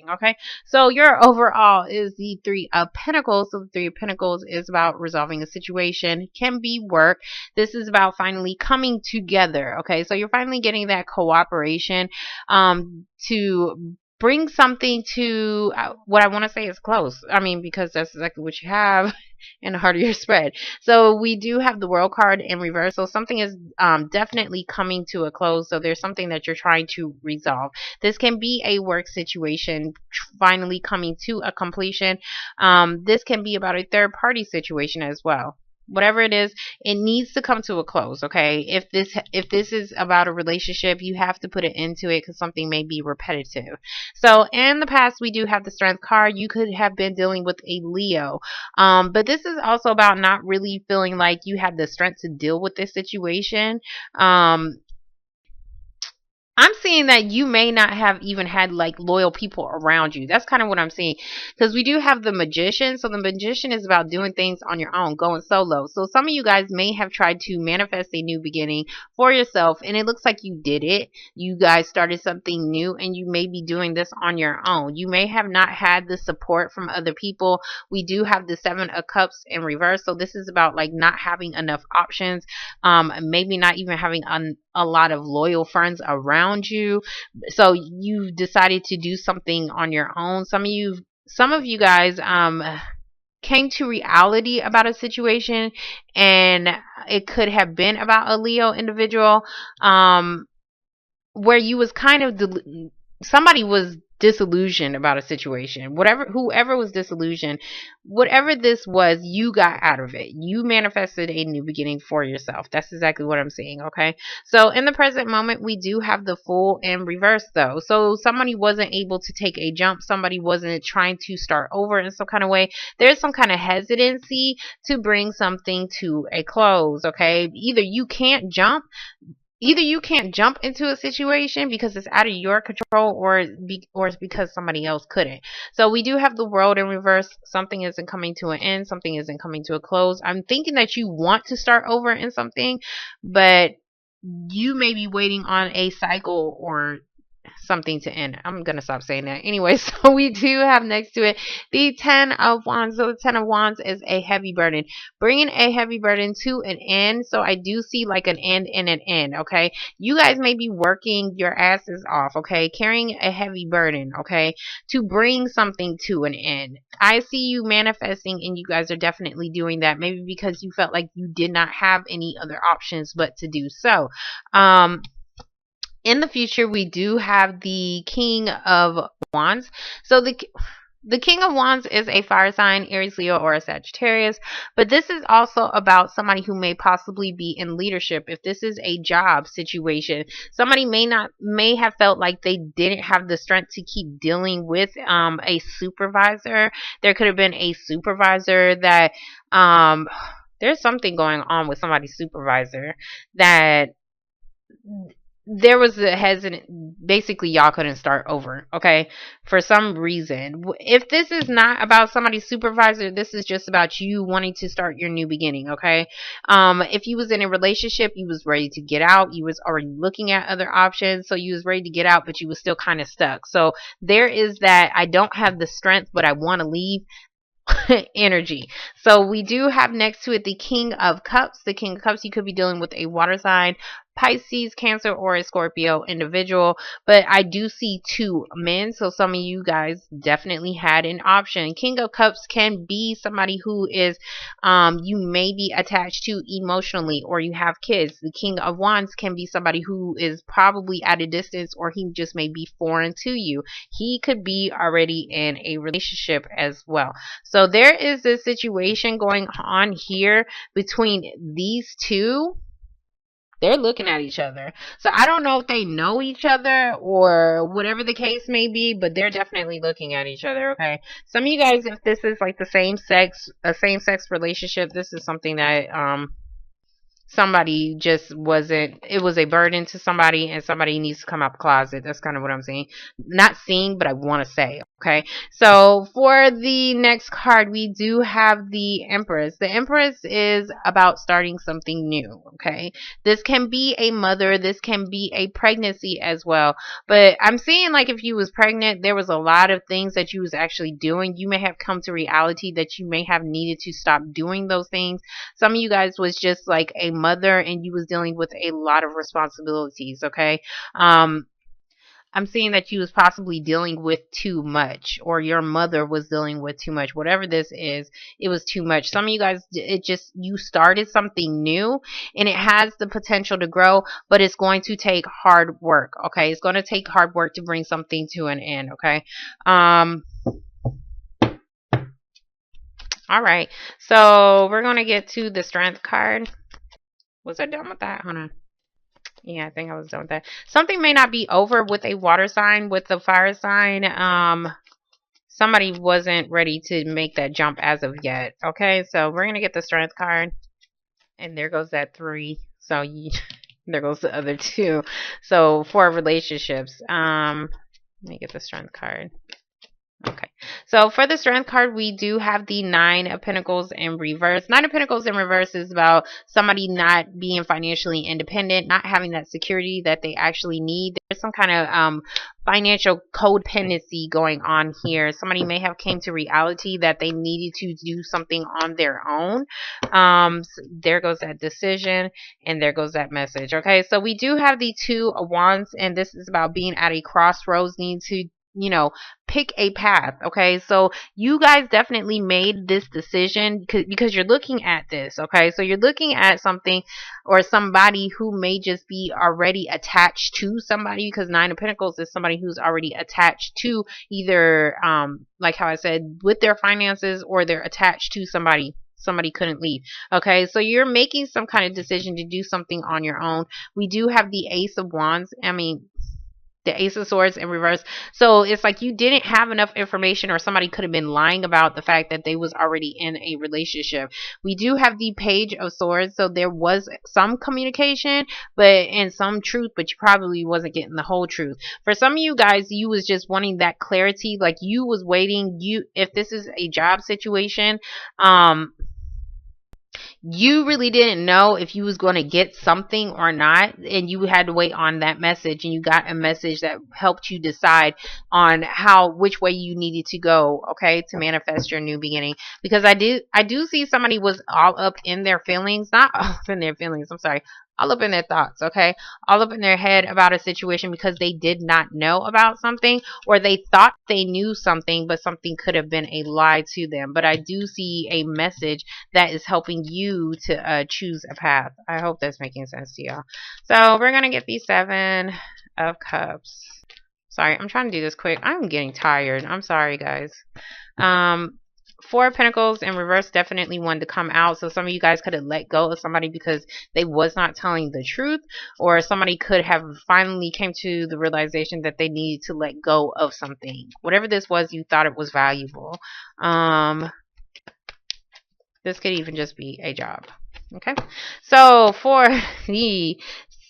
reading, okay? So your overall is the Three of Pentacles. So the Three of Pentacles is about resolving a situation, can be work. This is about finally coming together, okay? So you're finally getting that cooperation to bring something to what I want to say is close. I mean, because that's exactly what you have in the heart of your spread. So we do have the World card in reverse. So something is definitely coming to a close. So there's something that you're trying to resolve. This can be a work situation finally coming to a completion. This can be about a third party situation as well. Whatever it is, it needs to come to a close, okay? If this is about a relationship, you have to put it into it because something may be repetitive. So in the past, we do have the Strength card. You could have been dealing with a Leo, but this is also about not really feeling like you have the strength to deal with this situation. I'm seeing that you may not have even had like loyal people around you. That's kind of what I'm seeing. Because we do have the Magician. So the Magician is about doing things on your own, going solo. So some of you guys may have tried to manifest a new beginning for yourself. And it looks like you did it. You guys started something new and you may be doing this on your own. You may have not had the support from other people. We do have the Seven of Cups in reverse. So this is about like not having enough options. Maybe not even having a lot of loyal friends around you. So you've decided to do something on your own. Some of you guys came to reality about a situation, and it could have been about a Leo individual, where you was kind of somebody was disillusioned about a situation. Whoever was disillusioned, whatever this was, you got out of it. You manifested a new beginning for yourself. That's exactly what I'm saying, okay? So in the present moment, we do have the Fool in reverse though. So somebody wasn't able to take a jump. Somebody wasn't trying to start over in some kind of way. There's some kind of hesitancy to bring something to a close, okay? Either you can't jump into a situation because it's out of your control, or it's because somebody else couldn't. So we do have the World in reverse. Something isn't coming to an end. Something isn't coming to a close. I'm thinking that you want to start over in something, but you may be waiting on a cycle or something to end. I'm gonna stop saying that anyway. So we do have next to it the Ten of Wands. So the Ten of Wands is a heavy burden, bringing a heavy burden to an end. So I do see like an end and an end, okay? You guys may be working your asses off, okay, carrying a heavy burden, okay, to bring something to an end. I see you manifesting, and you guys are definitely doing that, maybe because you felt like you did not have any other options but to do so. In the future, we do have the King of Wands. So the King of Wands is a fire sign, Aries, Leo, or a Sagittarius. But this is also about somebody who may possibly be in leadership. If this is a job situation, somebody may have felt like they didn't have the strength to keep dealing with a supervisor. There could have been a supervisor that there's something going on with somebody's supervisor that there was a hesitant. Basically, y'all couldn't start over, okay, for some reason. If this is not about somebody's supervisor, this is just about you wanting to start your new beginning, okay? If you was in a relationship, you was ready to get out. You was already looking at other options, so you was ready to get out, but you was still kind of stuck. So there is that I don't have the strength, but I want to leave energy. So we do have next to it the King of Cups. The King of Cups, you could be dealing with a water sign, Pisces, Cancer, or a Scorpio individual. But I do see two men, so some of you guys definitely had an option. King of Cups can be somebody who is you may be attached to emotionally, or you have kids. The King of Wands can be somebody who is probably at a distance, or he just may be foreign to you. He could be already in a relationship as well. So there is this situation going on here between these two. They're looking at each other. So I don't know if they know each other or whatever the case may be, but they're definitely looking at each other, okay? Some of you guys, if this is like a same sex relationship, this is something that somebody just wasn't, it was a burden to somebody, and somebody needs to come out the closet. That's kind of what I'm saying. Not seeing, but I want to say, Okay, so for the next card, we do have the Empress. The Empress is about starting something new. Okay, this can be a mother, this can be a pregnancy as well. But I'm seeing like if you was pregnant, there was a lot of things that you was actually doing. You may have come to reality that you may have needed to stop doing those things. Some of you guys was just like a mother and you was dealing with a lot of responsibilities. Okay, I'm seeing that you was possibly dealing with too much, or your mother was dealing with too much. Whatever this is, it was too much. Some of you guys, it just, you started something new and it has the potential to grow, but it's going to take hard work. Okay. It's going to take hard work to bring something to an end. Okay. All right. So we're going to get to the Strength card. Was I done with that? Hold on. Yeah, I think I was done with that. Something may not be over with a water sign, with the fire sign. Somebody wasn't ready to make that jump as of yet. Okay, so we're going to get the Strength card. And there goes that 3. So there goes the other 2. So 4 relationships. Let me get the Strength card. Okay, so for the Strength card, we do have the 9 of Pentacles in reverse. 9 of Pentacles in reverse is about somebody not being financially independent, not having that security that they actually need. There's some kind of financial codependency going on here. Somebody may have came to reality that they needed to do something on their own. So there goes that decision, and there goes that message. Okay, so we do have the 2 of Wands, and this is about being at a crossroads, needing to pick a path. Okay, so you guys definitely made this decision because you're looking at this. Okay, so you're looking at something or somebody who may just be already attached to somebody, because 9 of Pentacles is somebody who's already attached to either like how I said, with their finances, or they're attached to somebody couldn't leave. Okay, so you're making some kind of decision to do something on your own. We do have the Ace of Wands. The Ace of Swords in reverse. So it's like you didn't have enough information, or somebody could have been lying about the fact that they was already in a relationship. We do have the Page of Swords. So there was some communication, and some truth, but you probably wasn't getting the whole truth. For some of you guys, you was just wanting that clarity. Like you was waiting. If this is a job situation, you really didn't know if you was going to get something or not, and you had to wait on that message, and you got a message that helped you decide on which way you needed to go, okay, to manifest your new beginning. Because I do see somebody was all up in their feelings, not all up in their feelings, I'm sorry, all up in their thoughts, okay, all up in their head about a situation because they did not know about something, or they thought they knew something, but something could have been a lie to them. But I do see a message that is helping you to choose a path. I hope that's making sense to y'all. So we're going to get the 7 of Cups. Sorry, I'm trying to do this quick. I'm getting tired. I'm sorry, guys. 4 of Pentacles in reverse definitely wanted to come out. So some of you guys could have let go of somebody because they was not telling the truth, or somebody could have finally came to the realization that they needed to let go of something. Whatever this was, you thought it was valuable. This could even just be a job. Okay, so for the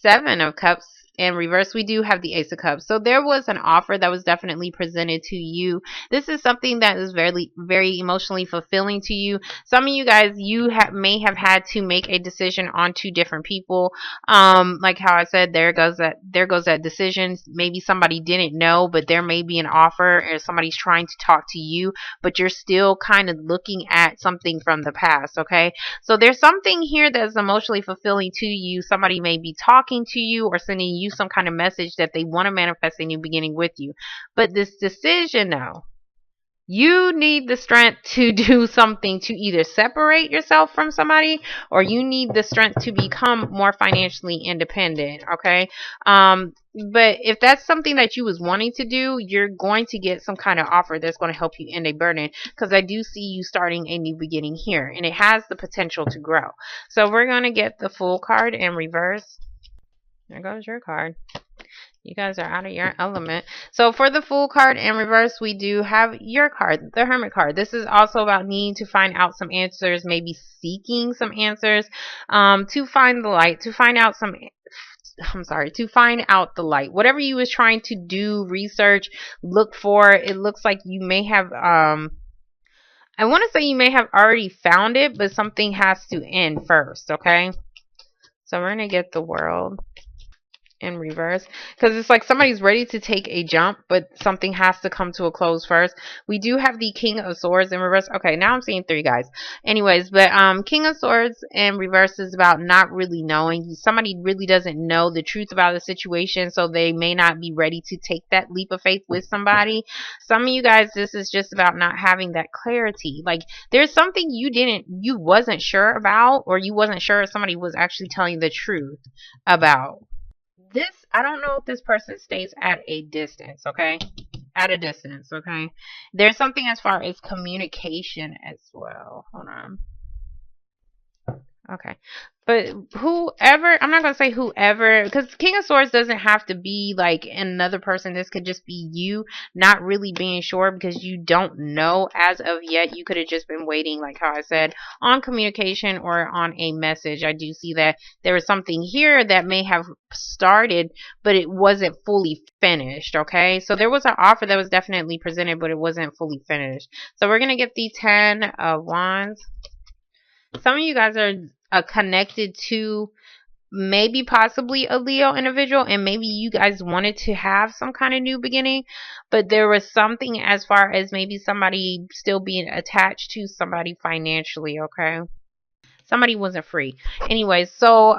7 of Cups in reverse, we do have the Ace of Cups. So there was an offer that was definitely presented to you. This is something that is very, very emotionally fulfilling to you. Some of you guys, you may have had to make a decision on 2 different people. Like how I said, there goes that decision. Maybe somebody didn't know, but there may be an offer, or somebody's trying to talk to you, but you're still kind of looking at something from the past. Okay, so there's something here that's emotionally fulfilling to you. Somebody may be talking to you or sending you some kind of message that they want to manifest a new beginning with you. But this decision, though, you need the strength to do something to either separate yourself from somebody, or you need the strength to become more financially independent. Okay, but if that's something that you was wanting to do, you're going to get some kind of offer that's going to help you end a burden, because I do see you starting a new beginning here, and it has the potential to grow. So we're going to get the Fool card in reverse. There goes your card. You guys are out of your element. So for the Fool card in reverse, we do have your card, the Hermit card. This is also about needing to find out some answers, maybe seeking some answers, to find the light, to find out I'm sorry, to find out the light. Whatever you was trying to do, research, look for, it looks like you may have, I want to say you may have already found it, but something has to end first, okay? So we're going to get the World in reverse, because it's like somebody's ready to take a jump, but something has to come to a close first. We do have the King of Swords in reverse. Okay, now I'm seeing 3 guys. Anyways, but King of Swords in reverse is about not really knowing. Somebody really doesn't know the truth about the situation, so they may not be ready to take that leap of faith with somebody. Some of you guys, this is just about not having that clarity. Like, there's something you wasn't sure about, or you wasn't sure if somebody was actually telling you the truth about. This, I don't know if this person stays at a distance, okay? At a distance, okay? There's something as far as communication as well. Hold on. Okay. But whoever, I'm not going to say whoever, because King of Swords doesn't have to be like another person. This could just be you not really being sure because you don't know as of yet. You could have just been waiting, like how I said, on communication or on a message. I do see that there was something here that may have started, but it wasn't fully finished, okay? So there was an offer that was definitely presented, but it wasn't fully finished. So we're going to get the 10 of Wands. Some of you guys are connected to maybe possibly a Leo individual, and maybe you guys wanted to have some kind of new beginning, but there was something as far as maybe somebody still being attached to somebody financially, okay? Somebody wasn't free. Anyways, so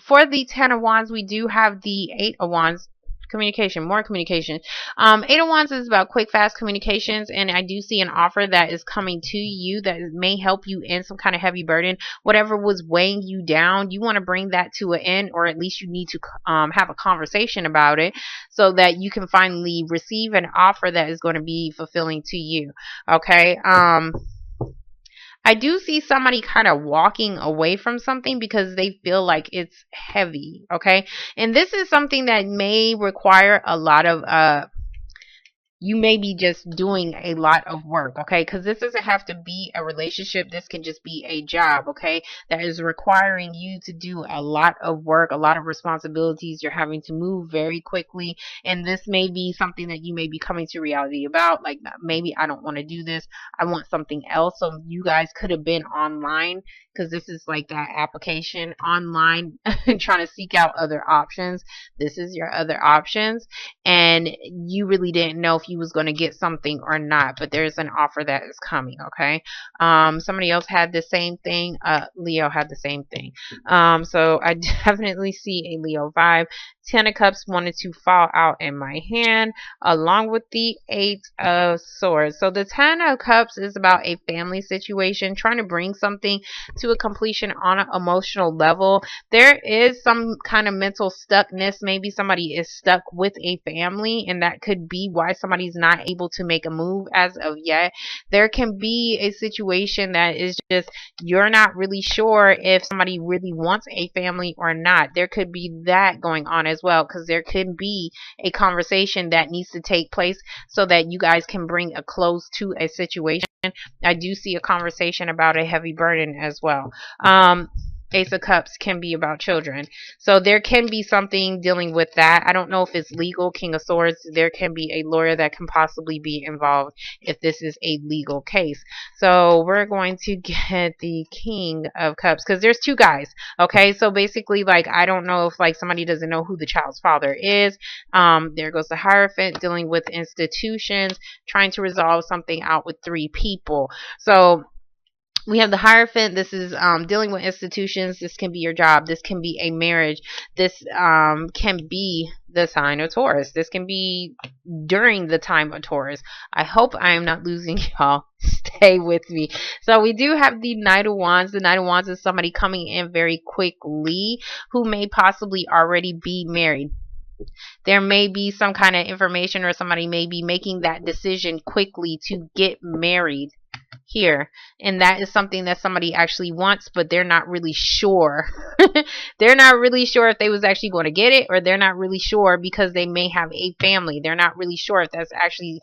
for the 10 of Wands, we do have the 8 of Wands. Communication, more communication. 8 of Wands is about quick, fast communications, and I do see an offer that is coming to you that may help you in some kind of heavy burden. Whatever was weighing you down, you want to bring that to an end, or at least you need to have a conversation about it so that you can finally receive an offer that is going to be fulfilling to you. Okay. I do see somebody kind of walking away from something because they feel like it's heavy, okay? And this is something that may require a lot of you may be just doing a lot of work, okay? Because this doesn't have to be a relationship. This can just be a job, okay? That is requiring you to do a lot of work, a lot of responsibilities. You're having to move very quickly. And this may be something that you may be coming to reality about. Like, maybe I don't want to do this. I want something else. So you guys could have been online, because this is like that application online trying to seek out other options. This is your other options. And you really didn't know if you was going to get something or not, but there's an offer that is coming, okay? Somebody else had the same thing. Leo had the same thing. So I definitely see a Leo vibe. 10 of Cups wanted to fall out in my hand along with the 8 of Swords. So the 10 of Cups is about a family situation, trying to bring something to a completion on an emotional level. There is some kind of mental stuckness. Maybe somebody is stuck with a family, and that could be why somebody's not able to make a move as of yet. There can be a situation that is just you're not really sure if somebody really wants a family or not. There could be that going on as well, because there could be a conversation that needs to take place so that you guys can bring a close to a situation. I do see a conversation about a heavy burden as well. Ace of Cups can be about children. So there can be something dealing with that. I don't know if it's legal. King of Swords, there can be a lawyer that can possibly be involved if this is a legal case. So we're going to get the King of Cups, because there's 2 guys. Okay, so basically, like, I don't know if like somebody doesn't know who the child's father is. There goes the Hierophant, dealing with institutions, trying to resolve something out with 3 people. So we have the Hierophant. This is dealing with institutions. This can be your job. This can be a marriage. This can be the sign of Taurus. This can be during the time of Taurus. I hope I am not losing y'all. Stay with me. So we do have the Knight of Wands. The Knight of Wands is somebody coming in very quickly who may possibly already be married. There may be some kind of information, or somebody may be making that decision quickly to get married here, and that is something that somebody actually wants, but they're not really sure. They're not really sure if they was actually going to get it, or they're not really sure because they may have a family. They're not really sure if that's actually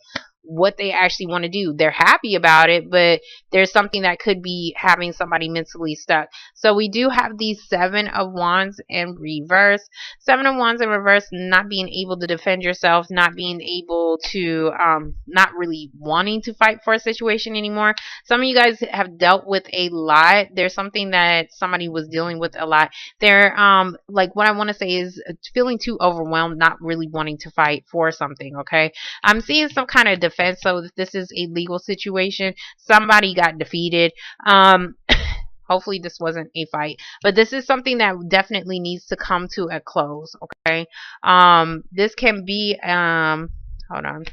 what they actually want to do. They're happy about it, but there's something that could be having somebody mentally stuck. So we do have these 7 of Wands in reverse. 7 of Wands in reverse, not being able to defend yourself, not being able to, not really wanting to fight for a situation anymore. Some of you guys have dealt with a lot. There's something that somebody was dealing with a lot. They're, like what I want to say is feeling too overwhelmed, not really wanting to fight for something, okay? I'm seeing some kind of defense. So if this is a legal situation, somebody got defeated. Hopefully this wasn't a fight, but this is something that definitely needs to come to a close, okay? This can be, hold on.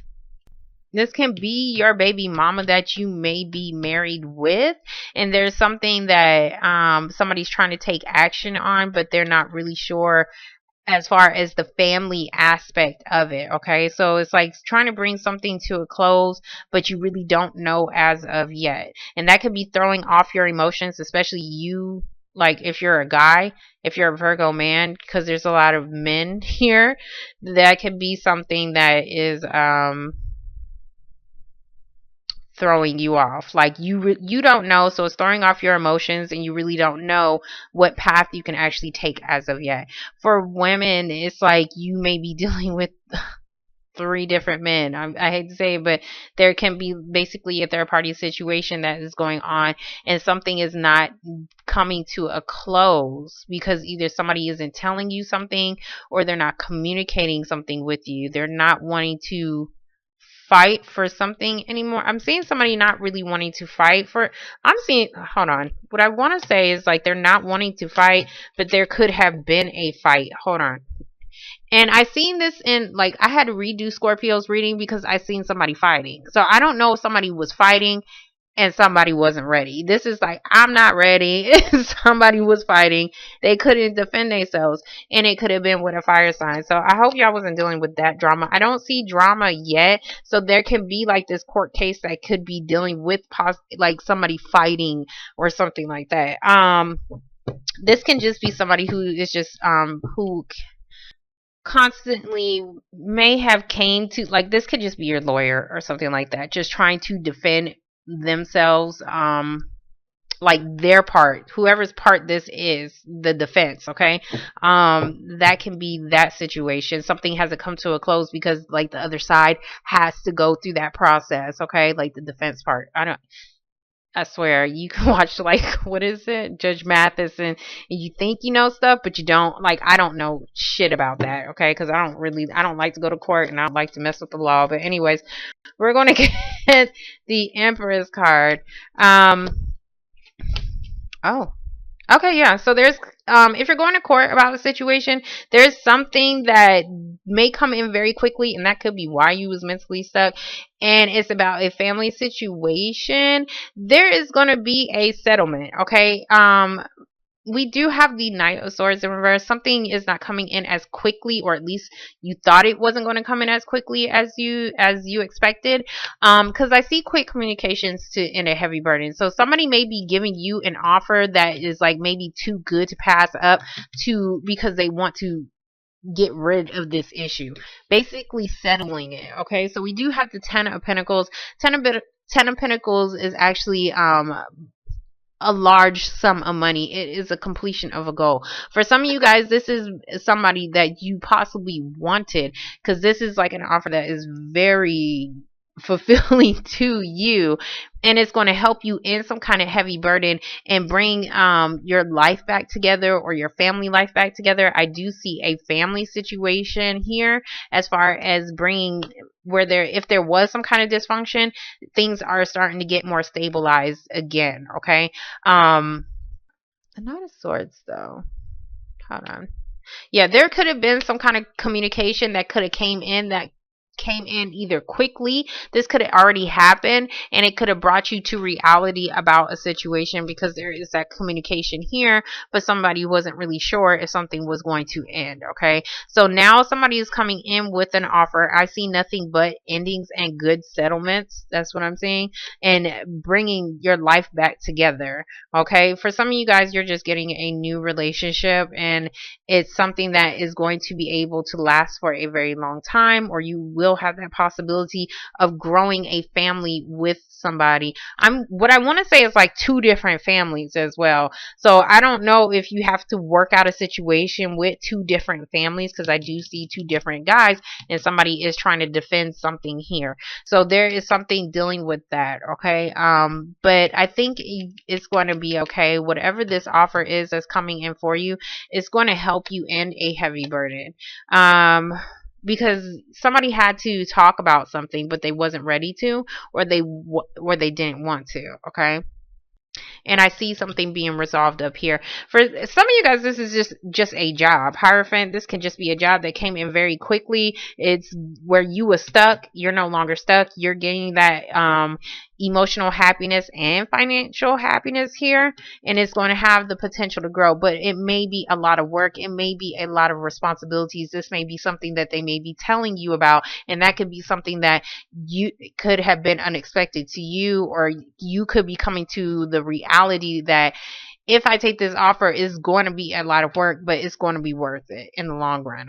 This can be your baby mama that you may be married with, and there's something that somebody's trying to take action on, but they're not really sure as far as the family aspect of it, okay? So it's like trying to bring something to a close, but you really don't know as of yet. And that could be throwing off your emotions, especially you, like if you're a guy, if you're a Virgo man, because there's a lot of men here. That could be something that is throwing you off, like you don't know, so it's throwing off your emotions, and you really don't know what path you can actually take as of yet. For women, it's like you may be dealing with 3 different men. I hate to say it, but there can be basically a third party situation that is going on, and something is not coming to a close because either somebody isn't telling you something, or they're not communicating something with you. They're not wanting to fight for something anymore. I'm seeing somebody not really wanting to fight for, I'm seeing, hold on. What I want to say is like they're not wanting to fight, but there could have been a fight. Hold on. And I seen this in, like, I had to redo Scorpio's reading because I seen somebody fighting. So I don't know if somebody was fighting and somebody wasn't ready. This is like, I'm not ready. Somebody was fighting. They couldn't defend themselves. And it could have been with a fire sign. So I hope y'all wasn't dealing with that drama. I don't see drama yet. So there can be like this court case that could be dealing with like somebody fighting or something like that. This can just be somebody who is just, who constantly may have came to, like, this could just be your lawyer or something like that, just trying to defend themselves, like their part, whoever's part this is, the defense, okay? That can be that situation. Something hasn't come to a close because like the other side has to go through that process, okay? Like the defense part. I swear, you can watch, like, what is it? Judge Matheson, and you think you know stuff, but you don't. Like, I don't know shit about that, okay? Because I don't like to go to court, and I don't like to mess with the law. But anyways, we're going to get the Empress card. Oh. Okay, yeah. So there's, if you're going to court about a situation, there's something that may come in very quickly, and that could be why you was mentally stuck. And it's about a family situation. There is going to be a settlement, okay? We do have the Knight of Swords in reverse. Something is not coming in as quickly, or at least you thought it wasn't going to come in as quickly as you expected. Because I see quick communications to in a heavy burden. So somebody may be giving you an offer that is like maybe too good to pass up because they want to get rid of this issue, basically settling it. Okay, so we do have the Ten of Pentacles. Ten of Pentacles is actually a large sum of money. It is a completion of a goal. For some of you guys, this is somebody that you possibly wanted, because this is like an offer that is very fulfilling to you, and it's going to help you in some kind of heavy burden and bring your life back together, or your family life back together. I do see a family situation here, as far as bringing where if there was some kind of dysfunction, things are starting to get more stabilized again. Okay. The Knight of Swords, though, hold on. Yeah, there could have been some kind of communication that could have came in either quickly. This could have already happened, and it could have brought you to reality about a situation, because there is that communication here, but somebody wasn't really sure if something was going to end. Okay, so now somebody is coming in with an offer. I see nothing but endings and good settlements. That's what I'm seeing, and bringing your life back together. Okay, for some of you guys, you're just getting a new relationship, and it's something that is going to be able to last for a very long time, or you will will have that possibility of growing a family with somebody. What I want to say is like 2 different families as well. So I don't know if you have to work out a situation with 2 different families, because I do see 2 different guys and somebody is trying to defend something here. So there is something dealing with that, okay? But I think it's going to be okay. Whatever this offer is that's coming in for you, it's going to help you end a heavy burden. Because somebody had to talk about something, but they wasn't ready to, or they didn't want to, okay? And I see something being resolved up here. For some of you guys, this is just a job. Hierophant, this can just be a job that came in very quickly. It's where you were stuck. You're no longer stuck. You're getting that emotional happiness and financial happiness here, and it's going to have the potential to grow, but it may be a lot of work. It may be a lot of responsibilities. This may be something that they may be telling you about, and that could be something that you could have been unexpected to you, or you could be coming to the reality that if I take this offer, it's going to be a lot of work, but it's going to be worth it in the long run.